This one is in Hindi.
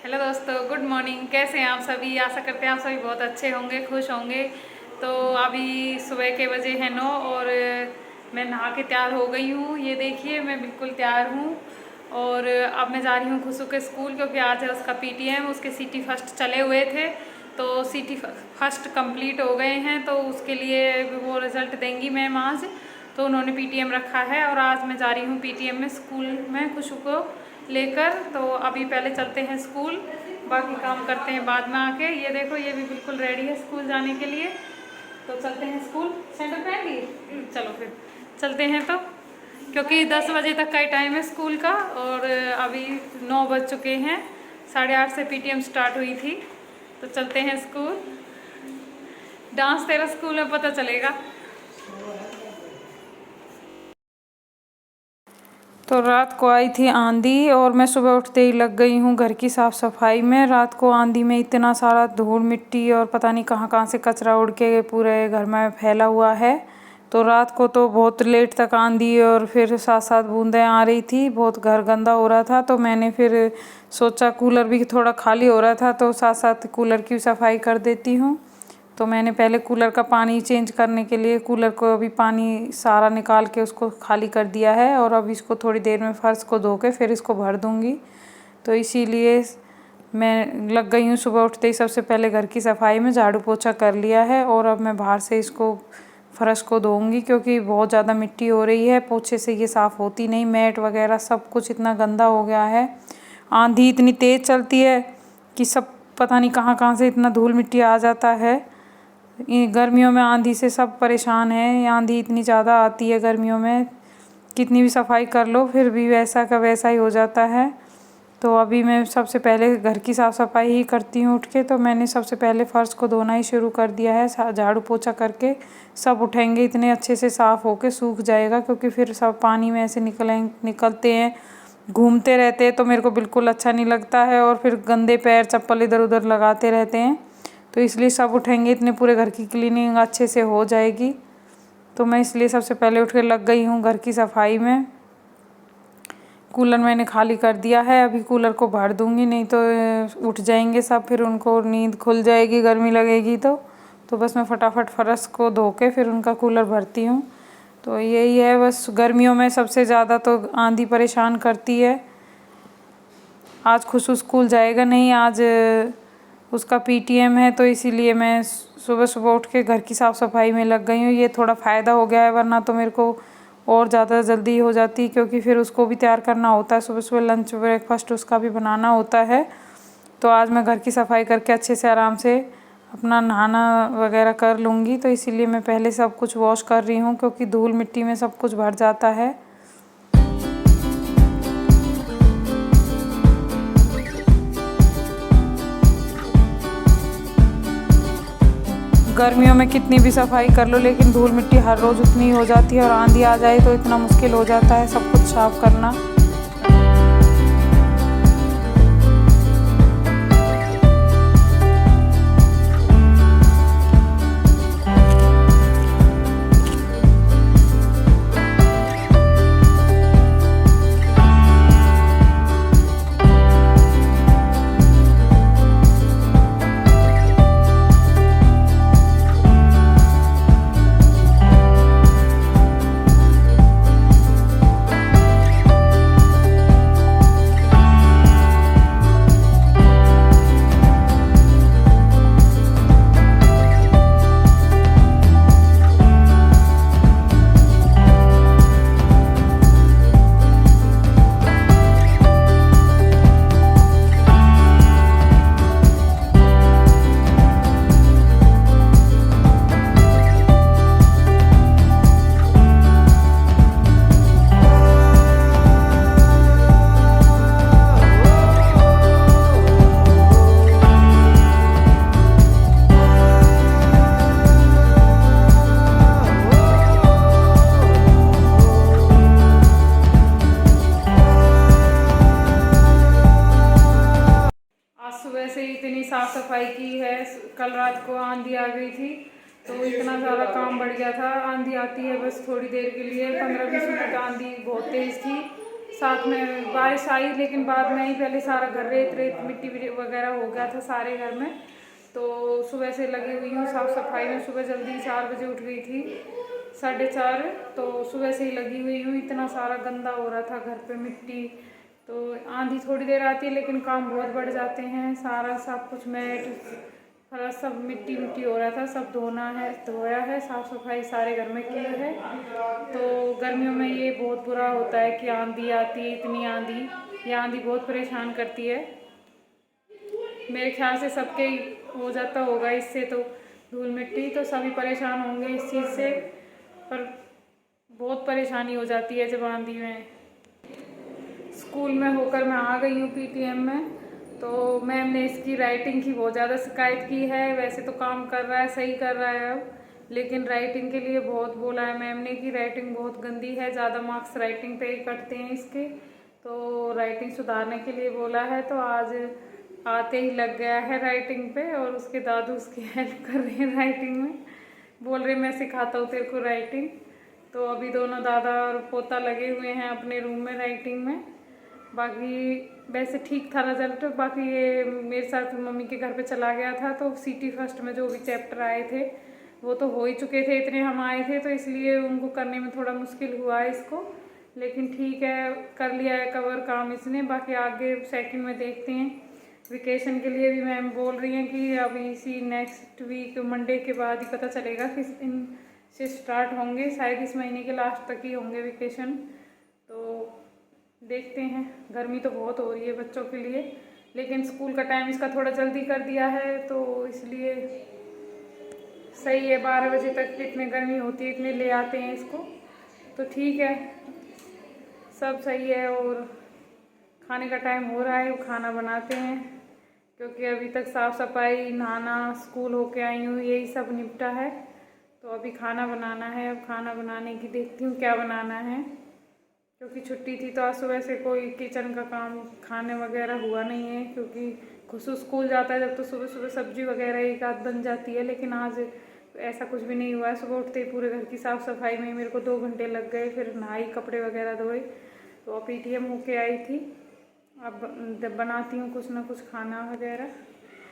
हेलो दोस्तों, गुड मॉर्निंग। कैसे हैं आप सभी? आशा करते हैं आप सभी बहुत अच्छे होंगे, खुश होंगे। तो अभी सुबह के बजे हैं 9 और मैं नहा के तैयार हो गई हूँ। ये देखिए, मैं बिल्कुल तैयार हूँ और अब मैं जा रही हूँ खुशू के स्कूल, क्योंकि आज है उसका पीटीएम। उसके सिटी फर्स्ट चले हुए थे तो सिटी फर्स्ट कंप्लीट हो गए हैं, तो उसके लिए वो रिज़ल्ट देंगी मैम आज। तो उन्होंने पीटीएम रखा है और आज मैं जा रही हूँ पीटीएम में, स्कूल में खुशू को लेकर। तो अभी पहले चलते हैं स्कूल, बाकी काम करते हैं बाद में आके। ये देखो, ये भी बिल्कुल रेडी है स्कूल जाने के लिए। तो चलते हैं स्कूल। सेंटर पहनेंगी? चलो फिर चलते हैं। तो क्योंकि 10 बजे तक का ही टाइम है स्कूल का और अभी 9 बज चुके हैं। 8:30 से पीटीएम स्टार्ट हुई थी। तो चलते हैं स्कूल। डांस तेरा स्कूल में पता चलेगा। तो रात को आई थी आंधी और मैं सुबह उठते ही लग गई हूँ घर की साफ़ सफाई में। रात को आंधी में इतना सारा धूल मिट्टी और पता नहीं कहाँ कहाँ से कचरा उड़ के पूरे घर में फैला हुआ है। तो रात को तो बहुत लेट तक आंधी और फिर साथ साथ बूंदें आ रही थी, बहुत घर गंदा हो रहा था। तो मैंने फिर सोचा, कूलर भी थोड़ा खाली हो रहा था तो साथ साथ कूलर की सफाई कर देती हूँ। तो मैंने पहले कूलर का पानी चेंज करने के लिए कूलर को अभी पानी सारा निकाल के उसको खाली कर दिया है और अब इसको थोड़ी देर में फ़र्श को धो के फिर इसको भर दूँगी। तो इसीलिए मैं लग गई हूँ सुबह उठते ही सबसे पहले घर की सफाई में। झाड़ू पोछा कर लिया है और अब मैं बाहर से इसको फ़र्श को धोऊँगी, क्योंकि बहुत ज़्यादा मिट्टी हो रही है। पोछे से ये साफ़ होती नहीं, मैट वगैरह सब कुछ इतना गंदा हो गया है। आंधी इतनी तेज़ चलती है कि सब पता नहीं कहाँ कहाँ से इतना धूल मिट्टी आ जाता है। गर्मियों में आंधी से सब परेशान हैं। आंधी इतनी ज़्यादा आती है गर्मियों में, कितनी भी सफाई कर लो फिर भी वैसा का वैसा ही हो जाता है। तो अभी मैं सबसे पहले घर की साफ़ सफाई ही करती हूँ उठ के। तो मैंने सबसे पहले फ़र्श को धोना ही शुरू कर दिया है। झाड़ू पोछा करके सब उठेंगे, इतने अच्छे से साफ़ होके सूख जाएगा, क्योंकि फिर सब पानी में ऐसे निकलते हैं, घूमते रहते हैं तो मेरे को बिल्कुल अच्छा नहीं लगता है। और फिर गंदे पैर चप्पल इधर उधर लगाते रहते हैं, तो इसलिए सब उठेंगे, इतने पूरे घर की क्लीनिंग अच्छे से हो जाएगी। तो मैं इसलिए सबसे पहले उठ के लग गई हूँ घर की सफाई में। कूलर मैंने खाली कर दिया है, अभी कूलर को भर दूँगी, नहीं तो उठ जाएंगे सब, फिर उनको नींद खुल जाएगी, गर्मी लगेगी। तो बस मैं फटाफट फर्श को धो के फिर उनका कूलर भरती हूँ। तो यही है बस। गर्मियों में सबसे ज़्यादा तो आंधी परेशान करती है। आज खुशू स्कूल जाएगा नहीं, आज उसका पीटीएम है, तो इसीलिए मैं सुबह सुबह उठ के घर की साफ़ सफाई में लग गई हूँ। ये थोड़ा फ़ायदा हो गया है, वरना तो मेरे को और ज़्यादा जल्दी हो जाती, क्योंकि फिर उसको भी तैयार करना होता है, सुबह सुबह लंच ब्रेकफास्ट उसका भी बनाना होता है। तो आज मैं घर की सफाई करके अच्छे से आराम से अपना नहाना वगैरह कर लूँगी। तो इसीलिए मैं पहले सब कुछ वॉश कर रही हूँ, क्योंकि धूल मिट्टी में सब कुछ भर जाता है। गर्मियों में कितनी भी सफाई कर लो, लेकिन धूल मिट्टी हर रोज़ उतनी हो जाती है और आंधी आ जाए तो इतना मुश्किल हो जाता है सब कुछ साफ करना। सुबह से इतनी साफ सफाई की है। कल रात को आंधी आ गई थी तो इतना ज़्यादा काम बढ़ गया था। आंधी आती है बस थोड़ी देर के लिए, 15-20 मिनट आंधी बहुत तेज़ थी। साथ में बारिश आई, लेकिन बाद में ही पहले सारा घर रेत रेत मिट्टी वगैरह हो गया था सारे घर में। तो सुबह से लगी हुई हूँ साफ़ सफाई में। सुबह जल्दी 4 बजे उठ गई थी, 4:30, तो सुबह से ही लगी हुई हूँ। इतना सारा गंदा हो रहा था घर पे मिट्टी। तो आंधी थोड़ी देर आती है लेकिन काम बहुत बढ़ जाते हैं। सारा सब कुछ मैट फर्श सब मिट्टी मिट्टी हो रहा था, सब धोया है, साफ़ सफाई सारे घर में की है। तो गर्मियों में ये बहुत बुरा होता है कि आंधी आती है, इतनी आंधी। ये आंधी बहुत परेशान करती है। मेरे ख्याल से सबके ही हो जाता होगा इससे, तो धूल मिट्टी तो सभी परेशान होंगे इस चीज़ से। पर बहुत परेशानी हो जाती है जब आंधी में। स्कूल में होकर मैं आ गई हूँ पीटीएम में, तो मैम ने इसकी राइटिंग की बहुत ज़्यादा शिकायत की है। वैसे तो काम कर रहा है, सही कर रहा है अब, लेकिन राइटिंग के लिए बहुत बोला है मैम ने कि राइटिंग बहुत गंदी है, ज़्यादा मार्क्स राइटिंग पे ही कटते हैं इसके। तो राइटिंग सुधारने के लिए बोला है। तो आज आते ही लग गया है राइटिंग पे, और उसके दादू उसकी हेल्प कर रहे हैं राइटिंग में। बोल रहे मैं सिखाता हूँ तेरे को राइटिंग। तो अभी दोनों दादा और पोता लगे हुए हैं अपने रूम में राइटिंग में। बाकी वैसे ठीक था रिजल्ट। बाकी ये मेरे साथ मम्मी के घर पे चला गया था, तो सिटी फर्स्ट में जो भी चैप्टर आए थे वो तो हो ही चुके थे, इतने हम आए थे, तो इसलिए उनको करने में थोड़ा मुश्किल हुआ है इसको। लेकिन ठीक है, कर लिया है कवर काम इसने। बाकी आगे सेकंड में देखते हैं। वेकेशन के लिए भी मैम बोल रही हैं कि अभी इसी नेक्स्ट वीक मंडे के बाद ही पता चलेगा किस दिन से स्टार्ट होंगे। शायद इस महीने के लास्ट तक ही होंगे वेकेशन। तो देखते हैं। गर्मी तो बहुत हो रही है बच्चों के लिए, लेकिन स्कूल का टाइम इसका थोड़ा जल्दी कर दिया है, तो इसलिए सही है। 12 बजे तक इतनी गर्मी होती है, इतने ले आते हैं इसको, तो ठीक है, सब सही है। और खाने का टाइम हो रहा है, वो खाना बनाते हैं, क्योंकि अभी तक साफ़ सफाई, नहाना, स्कूल होके आई हूँ, यही सब निपटा है। तो अभी खाना बनाना है। अब खाना बनाने की देखती हूँ क्या बनाना है, क्योंकि छुट्टी थी तो आज सुबह से कोई किचन का काम खाने वगैरह हुआ नहीं है। क्योंकि खुशू स्कूल जाता है जब, तो सुबह सुबह सब्जी वगैरह एक आध बन जाती है, लेकिन आज ऐसा कुछ भी नहीं हुआ है। सुबह उठते ही पूरे घर की साफ़ सफाई में मेरे को 2 घंटे लग गए। फिर नहाई, कपड़े वगैरह धोए, तो पीटीएम होके आई थी। अब बनाती हूँ कुछ ना कुछ खाना वगैरह।